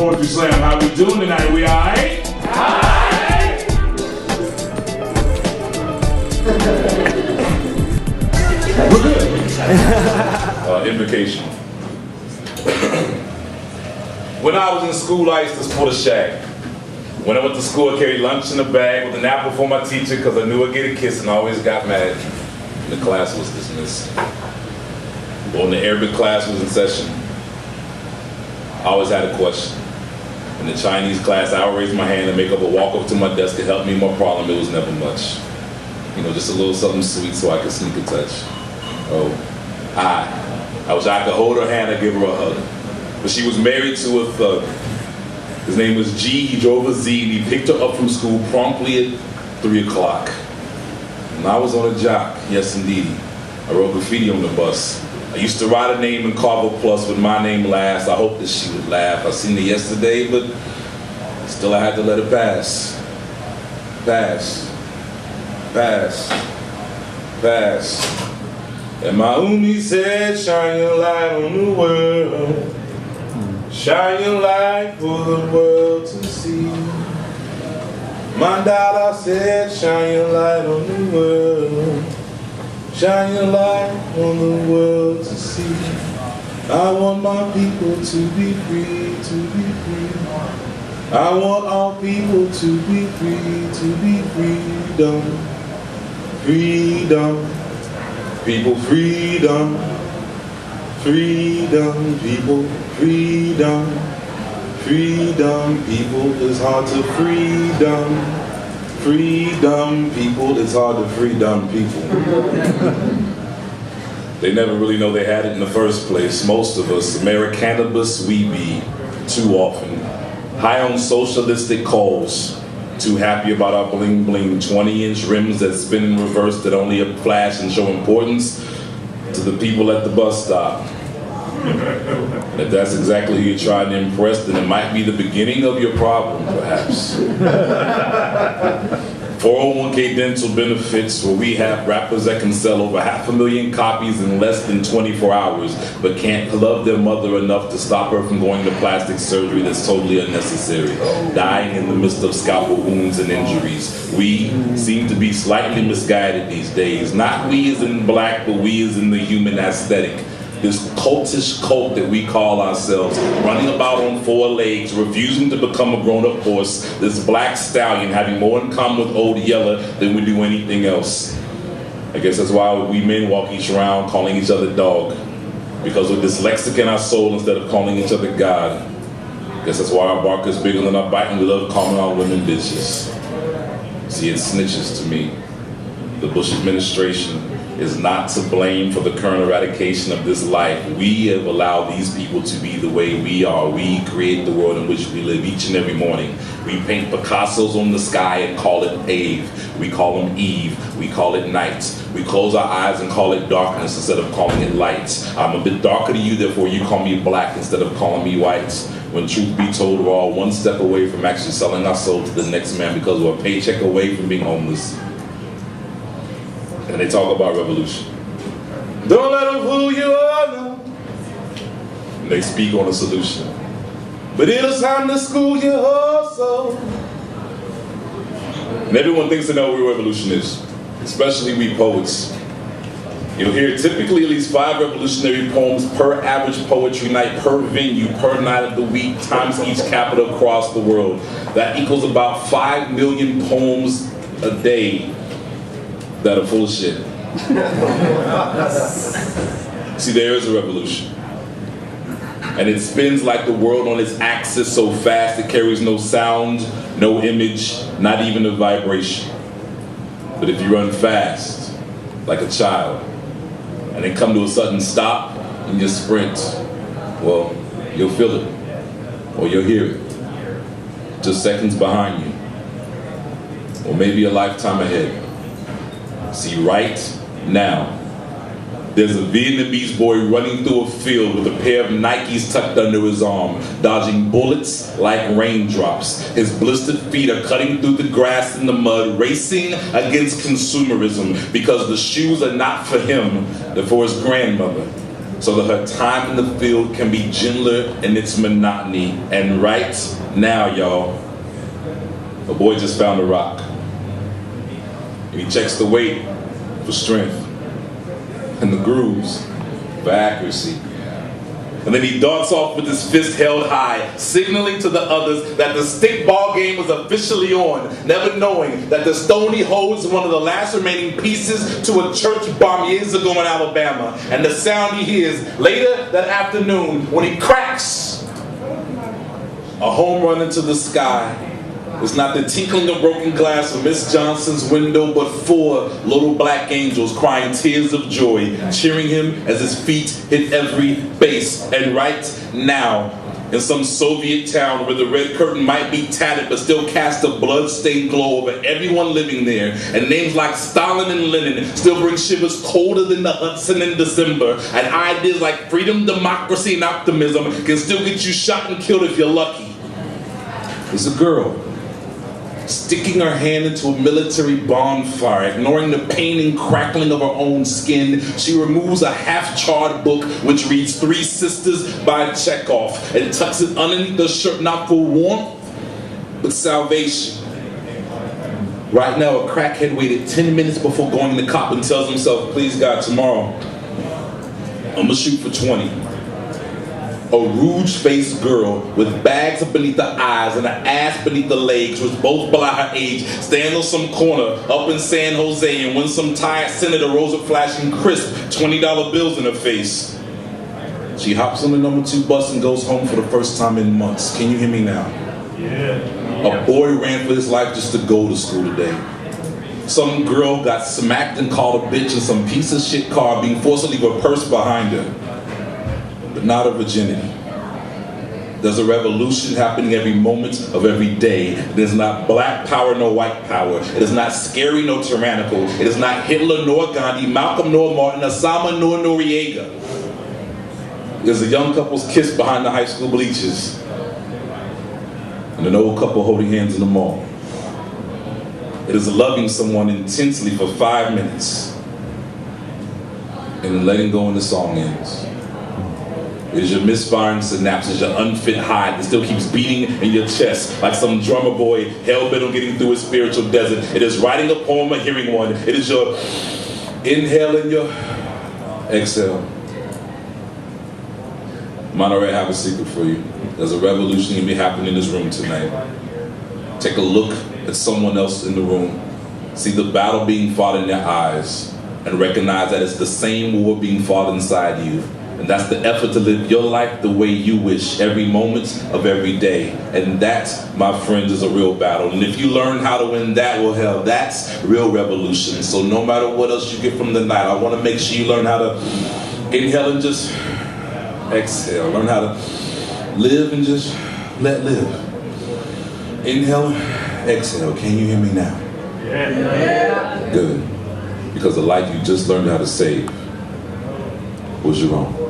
Poetry Slam. How we doing tonight? We all right? Alright! We're good. Invocation. When I was in school, I used to sport a shack. When I went to school, I carried lunch in a bag with an apple for my teacher because I knew I'd get a kiss, and I always got mad. The class was dismissed. When the Arabic class was in session, I always had a question. In the Chinese class, I would raise my hand and make up a walk up to my desk to help me in my problem. It was never much. You know, just a little something sweet so I could sneak a touch. Oh, I wish I could hold her hand and give her a hug. But she was married to a thug. His name was G, he drove a Z, and he picked her up from school promptly at 3 o'clock. And I was on a jock, yes indeed. I wrote graffiti on the bus. I used to write a name in Carver Plus with my name last. I hoped that she would laugh. I seen her yesterday, but still I had to let her pass. Pass. Pass. Pass. And my umi said, shine your light on the world. Shine your light for the world to see. My daughter said, shine your light on the world. Shine your light on the world to see. I want my people to be free, to be free. I want all people to be free, to be freedom. Freedom. People, freedom. Freedom, people, freedom. Freedom, people, it's hard to freedom. Freedom, people, it's hard to freedom, people. They never really know they had it in the first place. Most of us, Americanibus, we be, too often. High on socialistic calls. Too happy about our bling bling. 20-inch rims that spin in reverse that only flash and show importance to the people at the bus stop. If that's exactly who you're trying to impress, then it might be the beginning of your problem, perhaps. 401k dental benefits, where we have rappers that can sell over 500,000 copies in less than 24 hours, but can't love their mother enough to stop her from going to plastic surgery that's totally unnecessary, dying in the midst of scalpel wounds and injuries. We seem to be slightly misguided these days. Not we as in black, but we as in the human aesthetic. This cultish cult that we call ourselves, running about on 4 legs, refusing to become a grown-up horse, this black stallion having more in common with Old Yeller than we do anything else. I guess that's why we men walk each around calling each other dog, because we're dyslexic in our soul instead of calling each other God. I guess that's why our bark is bigger than our bite and we love calling our women bitches. See, it snitches to me. The Bush administration is not to blame for the current eradication of this life. We have allowed these people to be the way we are. We create the world in which we live each and every morning. We paint Picasso's on the sky and call it Ave. We call them Eve. We call it night. We close our eyes and call it darkness instead of calling it light. I'm a bit darker to you, therefore you call me black instead of calling me white. When truth be told, we're all one step away from actually selling our soul to the next man because we're a paycheck away from being homeless. And they talk about revolution. Don't let them fool you all, no. And they speak on a solution. But it's time to school your whole soul. And everyone thinks they know what revolution is, especially we poets. You'll hear typically at least 5 revolutionary poems per average poetry night, per venue, per night of the week, times each capital across the world. That equals about 5 million poems a day that are full of shit. See, there is a revolution. And it spins like the world on its axis so fast it carries no sound, no image, not even a vibration. But if you run fast, like a child, and then come to a sudden stop and you sprint, well, you'll feel it, or you'll hear it, just seconds behind you, or maybe a lifetime ahead. See, right now, there's a Vietnamese boy running through a field with a pair of Nikes tucked under his arm, dodging bullets like raindrops. His blistered feet are cutting through the grass and the mud, racing against consumerism because the shoes are not for him, they're for his grandmother. so that her time in the field can be gentler in its monotony. And right now, y'all, a boy just found a rock. And he checks the weight for strength and the grooves for accuracy. And then he darts off with his fist held high, signaling to the others that the stickball game was officially on, never knowing that the stone he holds is one of the last remaining pieces to a church bomb years ago in Alabama. And the sound he hears later that afternoon when he cracks a home run into the sky. It's not the tinkling of broken glass of Miss Johnson's window, but 4 little black angels crying tears of joy, cheering him as his feet hit every base. And right now, in some Soviet town where the red curtain might be tattered but still cast a blood-stained glow over everyone living there, and names like Stalin and Lenin still bring shivers colder than the Hudson in December, and ideas like freedom, democracy, and optimism can still get you shot and killed if you're lucky. There's a girl sticking her hand into a military bonfire, ignoring the pain and crackling of her own skin. She removes a half-charred book which reads Three Sisters by Chekhov and tucks it underneath the shirt, not for warmth, but salvation. Right now, a crackhead waited 10 minutes before going to cop and tells himself, please God, tomorrow, I'm gonna shoot for 20. A rouge-faced girl with bags up beneath the eyes and an ass beneath the legs, which both belie her age, stands on some corner up in San Jose, and when some tired senator rolls up flashing crisp $20 bills in her face, she hops on the number 2 bus and goes home for the first time in months. Can you hear me now? Yeah. A boy ran for his life just to go to school today. Some girl got smacked and called a bitch in some piece of shit car, being forced to leave her purse behind her. But not of virginity. There's a revolution happening every moment of every day. It is not black power nor white power. It is not scary nor tyrannical. It is not Hitler nor Gandhi, Malcolm nor Martin, Osama nor Noriega. There's a young couple's kiss behind the high school bleachers, and an old couple holding hands in the mall. It is loving someone intensely for 5 minutes, and then letting go when the song ends. It is your misfiring synapses, your unfit high that still keeps beating in your chest like some drummer boy hell-bent on getting through his spiritual desert. It is writing a poem or hearing one. It is your inhale and your exhale. Monterey, I have a secret for you. There's a revolution going to be happening in this room tonight. Take a look at someone else in the room. See the battle being fought in their eyes, and recognize that it's the same war being fought inside you. And that's the effort to live your life the way you wish, every moment of every day. And that, my friends, is a real battle. And if you learn how to win that, well, hell, that's real revolution. So no matter what else you get from the night, I want to make sure you learn how to inhale and just exhale. Learn how to live and just let live. Inhale, exhale. Can you hear me now? Yeah. Good. Because the life you just learned how to save was your own.